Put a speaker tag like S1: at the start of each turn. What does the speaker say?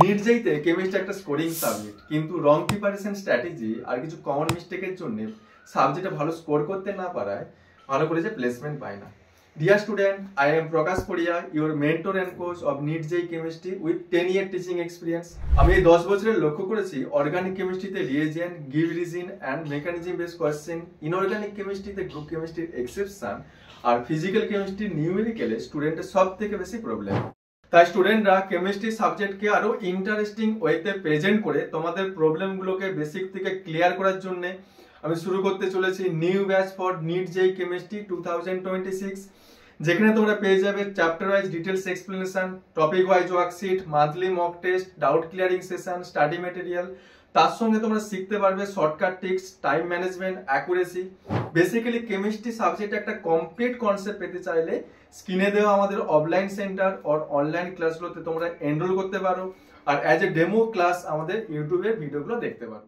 S1: NEET যেইতে chemistry একটা scoring subject, কিন্তু রং preparation strategy আর কিছু কমন মিস্টেকের জন্য সাবজেক্টে ভালো স্কোর করতে না পারায় ভালো করে যে প্লেসমেন্ট পায় না। Dear student, I am Prakash Padiya, your mentor and coach of NEET JEE chemistry with 10 year teaching experience. আমি এই 10 বছরের লক্ষ্য করেছি অর্গানিক কেমিস্ট্রিতে reagent, give reason and mechanism base question, inorganic কেমিস্ট্রিতে গ্রুপ কেমিস্ট্রির এক্সেপশন, আর ফিজিক্যাল কেমিস্ট্রি নিউমেরিক্যালে স্টুডেন্টের সব থেকে বেশি প্রবলেম। তাই স্টুডেন্টরা কেমিস্ট্রি সাবজেক্টকে আরো ইন্টারেস্টিং ওয়েতে প্রেজেন্ট করে তোমাদের প্রবলেমগুলোকে বেসিক থেকে ক্লিয়ার করার জন্য আমি শুরু করতে চলেছি new batch for NEET JEE chemistry 2026, যেখানে তোমরা পেয়ে যাবে chapter wise details explanation, topic wise worksheet, monthly mock test, doubt clearing session, study material. তার সঙ্গে তোমরা শিখতে পারবে shortcut tips, time management, accuracy. Basically chemistry subject একটা কমপ্লিট কনসেপ্ট পেতে চাইলে স্ক্রিনে দেওয়া আমাদের অফলাইন সেন্টার আর অনলাইন ক্লাসগুলোতে তোমরা এনরোল করতে পারো, আর অ্যাজ এ ডেমো ক্লাস আমাদের ইউটিউবের ভিডিওগুলো দেখতে পারো।